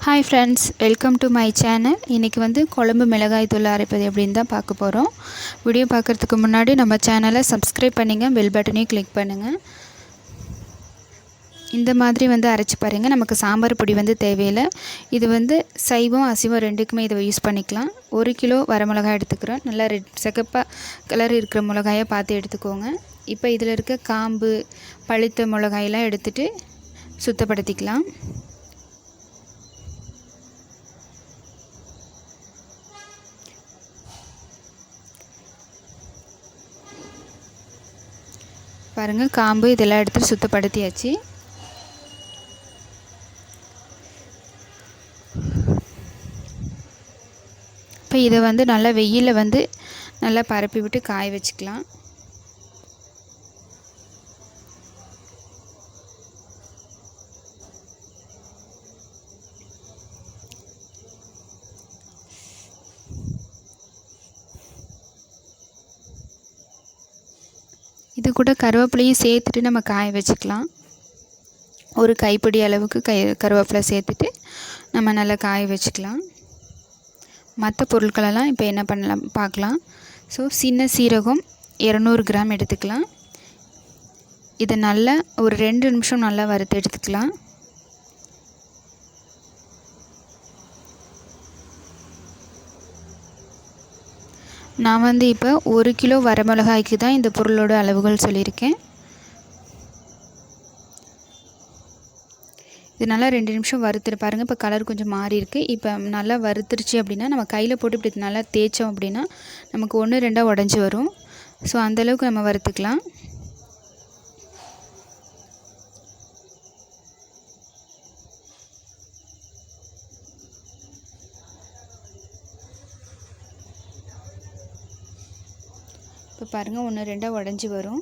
Hi friends, welcome to my channel. இன்றைக்கி வந்து குழம்பு மிளகாய் தூள் அரைப்பது எப்படின்னு தான் பார்க்க போகிறோம். வீடியோ பார்க்குறதுக்கு முன்னாடி நம்ம சேனலை சப்ஸ்கிரைப் பண்ணுங்கள், பெல் பட்டனையும் கிளிக் பண்ணுங்கள். இந்த மாதிரி வந்து அரைச்சி பாருங்கள். நமக்கு சாம்பார் பொடி வந்து தேவையில்லை. இது வந்து சைவம் அசைவம் ரெண்டுக்குமே இதை யூஸ் பண்ணிக்கலாம். 1 கிலோ வரமிளகாய் எடுத்துக்கிறோம். நல்லா சிகப்பாக கலர் இருக்கிற மிளகாயை பார்த்து எடுத்துக்கோங்க. இப்போ இதில் இருக்க காம்பு பழுத்த மிளகாயெல்லாம் எடுத்துகிட்டு சுத்தப்படுத்திக்கலாம். பாருங்கள், காம்பு இதெல்லாம் எடுத்துகிட்டு சுத்தப்படுத்தியாச்சு. இப்போ இதை வந்து நல்லா வெயிலில் வந்து நல்லா பரப்பி விட்டு காய வச்சுக்கலாம். இது கூட கருவேப்பிலையும் சேர்த்துட்டு நம்ம காய வச்சுக்கலாம். ஒரு கைப்பிடி அளவுக்கு கருவேப்பிலை சேர்த்துட்டு நம்ம நல்லா காய வச்சுக்கலாம். மற்ற பொருட்களெல்லாம் இப்போ என்ன பண்ணலாம் பார்க்கலாம். ஸோ சின்ன சீரகம் 200 கிராம் எடுத்துக்கலாம். இதை நல்லா ஒரு 2 நிமிஷம் நல்லா வறுத்து எடுத்துக்கலாம். நான் வந்து இப்போ 1 கிலோ வரமிளகாய்க்கு தான் இந்த பொருளோட அளவுகள் சொல்லியிருக்கேன். இது நல்லா 2 நிமிஷம் வறுத்துட்டு பாருங்கள். இப்போ கலர் கொஞ்சம் மாறி இருக்குது. இப்போ நல்லா வறுத்துருச்சு அப்படின்னா நம்ம கையில் போட்டு இப்படி நல்லா தேய்ச்சோம் அப்படின்னா நமக்கு 1 2 உடஞ்சி வரும். ஸோ அந்தளவுக்கு நம்ம வறுத்துக்கலாம். இப்போ பாருங்கள் 1 2 உடஞ்சி வரும்.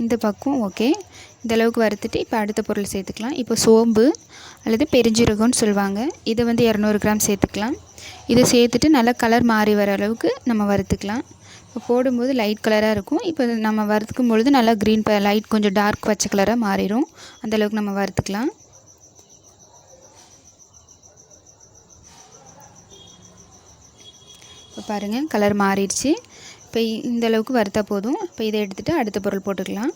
இந்த பக்கம் ஓகே. இந்தளவுக்கு வறுத்துட்டு இப்போ அடுத்த பொருள் சேர்த்துக்கலாம். இப்போ சோம்பு அல்லது பெருஞ்சீரகம்னு சொல்லுவாங்க. இதை வந்து 200 கிராம் சேர்த்துக்கலாம். இதை சேர்த்துட்டு நல்லா கலர் மாறி வர அளவுக்கு நம்ம வறுத்துக்கலாம். இப்போ போடும்போது லைட் கலராக இருக்கும். இப்போ நம்ம வறுத்துக்கும் பொழுது நல்லா க்ரீன் லைட் கொஞ்சம் டார்க் பச்சை கலராக மாறிடும். அந்தளவுக்கு நம்ம வறுத்துக்கலாம். இப்போ பாருங்கள் கலர் மாறிடுச்சு. இப்போ இந்த அளவுக்கு வறுத்தா போதும். இப்போ இதை எடுத்துகிட்டு அடுத்த பொருள் போட்டுக்கலாம்.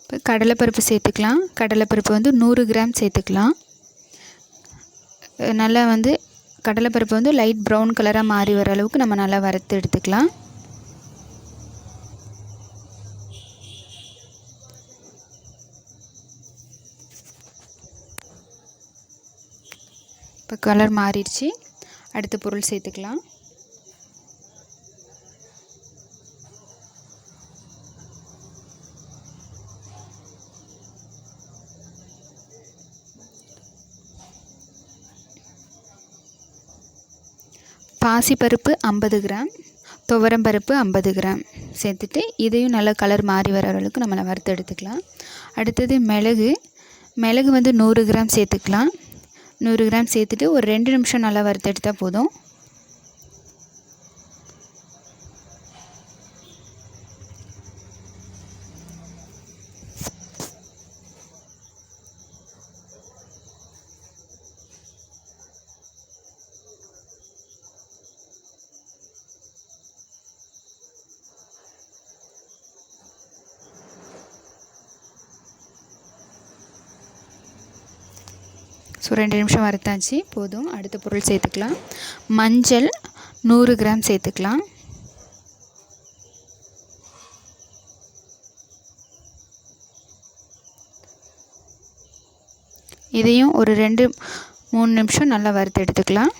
இப்போ கடலைப்பருப்பு சேர்த்துக்கலாம். கடலைப்பருப்பு வந்து 100 கிராம் சேர்த்துக்கலாம். நல்லா வந்து கடலைப்பருப்பு வந்து லைட் ப்ரௌன் கலராக மாறி வர அளவுக்கு நம்ம நல்லா வறுத்து எடுத்துக்கலாம். இப்போ கலர் மாறிடுச்சு. அடுத்த பொருள் சேர்த்துக்கலாம். பாசிப்பருப்பு 50 கிராம், துவரம்பருப்பு 50 கிராம் சேர்த்துட்டு இதையும் நல்லா கலர் மாறி வர அளவுக்கு நம்ம வறுத்து எடுத்துக்கலாம். அடுத்தது மிளகு வந்து 100 கிராம் சேர்த்துக்கலாம். 100 கிராம் சேர்த்துட்டு ஒரு 2 நிமிஷம் நல்லா வறுத்து எடுத்தால் போதும். ஸோ 2 நிமிஷம் வறுத்தாச்சு போதும். அடுத்த பொருள் சேர்த்துக்கலாம். மஞ்சள் 100 கிராம் சேர்த்துக்கலாம். இதையும் ஒரு 2-3 நிமிஷம் நல்லா வறுத்து எடுத்துக்கலாம்.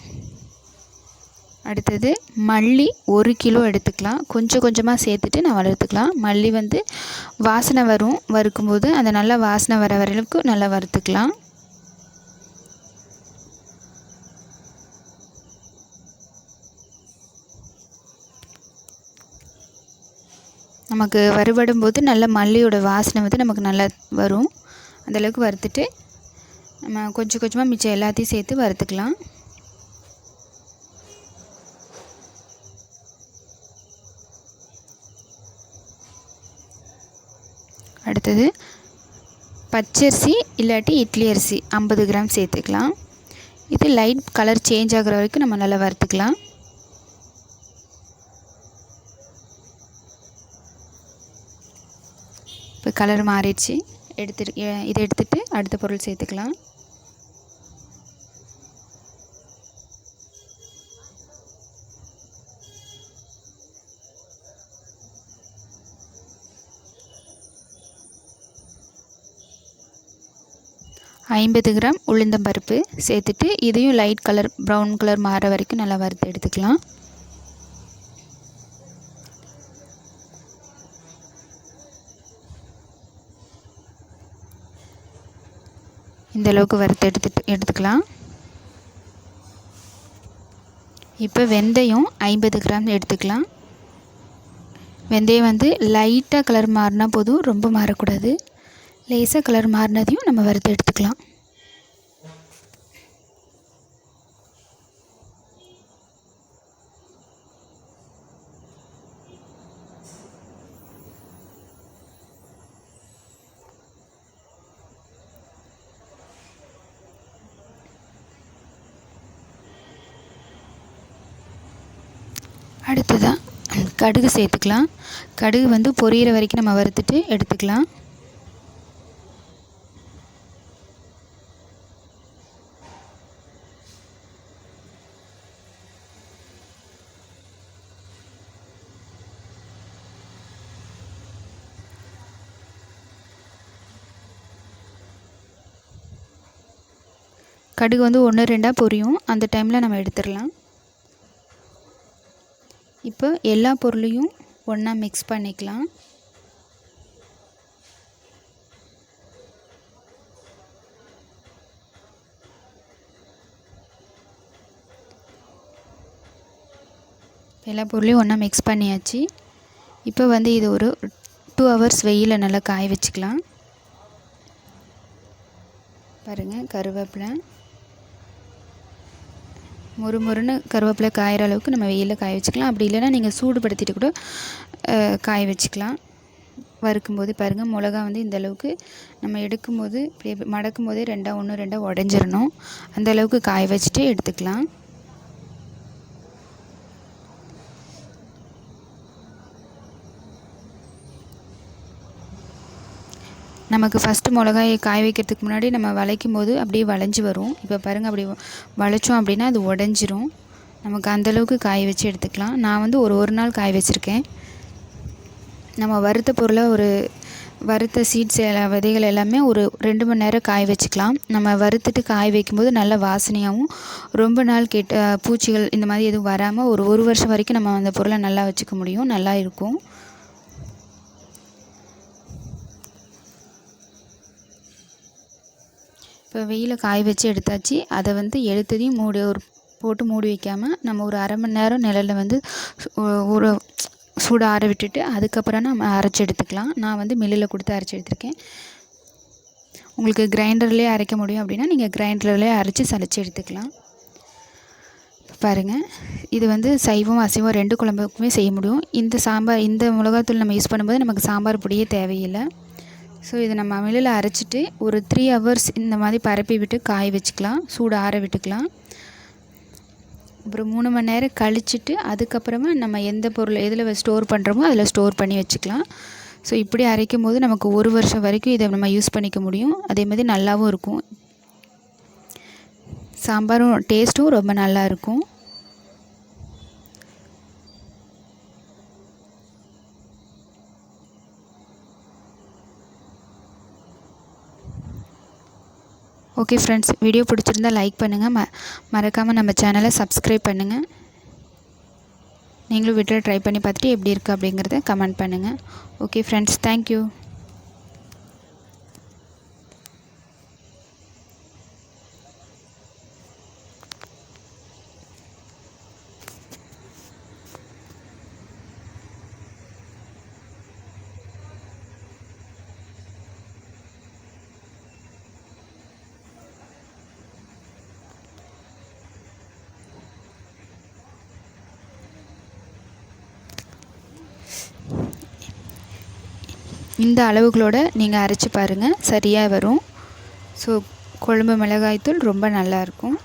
அடுத்தது மல்லி 1 கிலோ எடுத்துக்கலாம். கொஞ்சம் கொஞ்சமாக சேர்த்துட்டு நான் வறுத்துக்கலாம். மல்லி வந்து வாசனை வரும். வறுக்கும்போது அந்த நல்லா வாசனை வர அளவுக்கு நல்லா வறுத்துக்கலாம். நமக்கு வறுபடும் போது நல்ல மல்லியோட வாசனை வந்து நமக்கு நல்லா வரும். அந்தளவுக்கு வறுத்துட்டு நம்ம கொஞ்சம் கொஞ்சமாக மிச்சம் எல்லாத்தையும் சேர்த்து வறுத்துக்கலாம். அடுத்தது பச்சரிசி இல்லாட்டி இட்லி அரிசி 50 கிராம் சேர்த்துக்கலாம். இது லைட் கலர் சேஞ்ச் ஆகிற வரைக்கும் நம்ம நல்லா வறுத்துக்கலாம். இப்போ கலர் மாறிடுச்சு. இதை எடுத்துகிட்டு அடுத்த பொருள் சேர்த்துக்கலாம். ஐம்பது கிராம் உளுந்தம்பருப்பு சேர்த்துட்டு இதையும் லைட் கலர் ப்ரௌன் கலர் மாற வரைக்கும் நல்லா வறுத்து எடுத்துக்கலாம். இந்த அளவுக்கு வறுத்து எடுத்துக்கலாம். இப்போ வெந்தயம் 50 கிராம் எடுத்துக்கலாம். வெந்தயம் வந்து லைட்டாக கலர் மாறினா போதும், ரொம்ப மாறக்கூடாது. லேசாக கலர் மாறினதையும் நம்ம வறுத்து எடுத்துக்கலாம். அடுத்ததாக கடுகு சேர்த்துக்கலாம். கடுகு வந்து பொரியிற வரைக்கும் நம்ம வறுத்துட்டு எடுத்துக்கலாம். கடுகு வந்து 1-2 பொரியும், அந்த டைமில் நம்ம எடுத்துடலாம். இப்போ எல்லா பொருளையும் ஒன்றா மிக்ஸ் பண்ணிக்கலாம். எல்லா பொருளையும் ஒன்றா மிக்ஸ் பண்ணியாச்சு. இப்போ வந்து இது ஒரு 2 ஹவர்ஸ் வெயிலில் நல்லா காய வச்சுக்கலாம். பாருங்கள், கருவேப்பிலை முறுமுறுன்னு கருவேப்பிலை காயிற அளவுக்கு நம்ம வெயிலில் காய வச்சுக்கலாம். அப்படி இல்லைன்னா நீங்கள் சூடுபடுத்திட்டு கூட காய வச்சுக்கலாம். வறுக்கும்போது பாருங்கள், மிளகா வந்து இந்த அளவுக்கு நம்ம எடுக்கும்போது மடக்கும் போதே 1-2 உடஞ்சிடணும். அந்த அளவுக்கு காய வச்சுட்டு எடுத்துக்கலாம். நமக்கு ஃபஸ்ட்டு மிளகாயை காய வைக்கிறதுக்கு முன்னாடி நம்ம வளைக்கும் போது அப்படியே வளைஞ்சி வரும். இப்போ பாருங்கள், அப்படி வளைச்சோம் அப்படின்னா அது உடஞ்சிரும். நமக்கு அந்தளவுக்கு காய வச்சு எடுத்துக்கலாம். நான் வந்து ஒரு நாள் காய வச்சுருக்கேன். நம்ம வறுத்த பொருளை வறுத்த சீட்ஸ் விதைகள் எல்லாமே ஒரு 2 மணி நேரம் காய வச்சுக்கலாம். நம்ம வறுத்துட்டு காய வைக்கும்போது நல்ல வாசனையாகவும் ரொம்ப நாள் பூச்சிகள் இந்த மாதிரி எதுவும் வராமல் ஒரு வருஷம் வரைக்கும் நம்ம அந்த பொருளை நல்லா வச்சுக்க முடியும், நல்லா இருக்கும். இப்போ வெயிலில் காய வச்சு எடுத்தாச்சு. அதை வந்து எடுத்ததையும் போட்டு மூடி வைக்காமல் நம்ம ஒரு அரை மணி நேரம் நிழலில் வந்து சூட ஆற விட்டுட்டு அதுக்கப்புறம் நம்ம அரைச்சி எடுத்துக்கலாம். நான் வந்து மில்லில் கொடுத்து அரைச்சி எடுத்துருக்கேன். உங்களுக்கு கிரைண்டர்லேயே அரைக்க முடியும் அப்படின்னா நீங்கள் கிரைண்டர்லேயே அரைச்சி சலிச்சு எடுத்துக்கலாம். பாருங்கள், இது வந்து சைவம் அசைவம் 2 குழம்புக்குமே செய்ய முடியும். இந்த மிளகாத்தூள் நம்ம யூஸ் பண்ணும்போது நமக்கு சாம்பார் பொடியே தேவையில்லை. ஸோ இதை நம்ம மில்லில் அரைச்சிட்டு ஒரு 3 ஹவர்ஸ் இந்த மாதிரி பரப்பி விட்டு காய வச்சுக்கலாம், சூடு ஆற விட்டுக்கலாம். அப்புறம் 3 மணி நேரம் கழிச்சிட்டு அதுக்கப்புறமா நம்ம எந்த பொருள் எதில் ஸ்டோர் பண்ணுறோமோ அதில் ஸ்டோர் பண்ணி வச்சுக்கலாம். ஸோ இப்படி அரைக்கும் போது நமக்கு 1 வருஷம் வரைக்கும் இதை நம்ம யூஸ் பண்ணிக்க முடியும். அதே மாதிரி நல்லாவும் இருக்கும். சாம்பாரும் டேஸ்ட்டும் ரொம்ப நல்லா இருக்கும். ஓகே ஃப்ரெண்ட்ஸ், வீடியோ பிடிச்சிருந்தால் லைக் பண்ணுங்கள். மறக்காமல் நம்ம சேனலை சப்ஸ்கிரைப் பண்ணுங்கள். நீங்களும் வீட்டில் ட்ரை பண்ணி பார்த்துட்டு எப்படி இருக்குது அப்படிங்கிறத கமெண்ட் பண்ணுங்கள். Okay friends, thank you. இந்த அளவுகளோட நீங்கள் அரைச்சி பாருங்கள், சரியாக வரும். ஸோ குழம்பு மிளகாய்த்தூள் ரொம்ப நல்லாயிருக்கும்.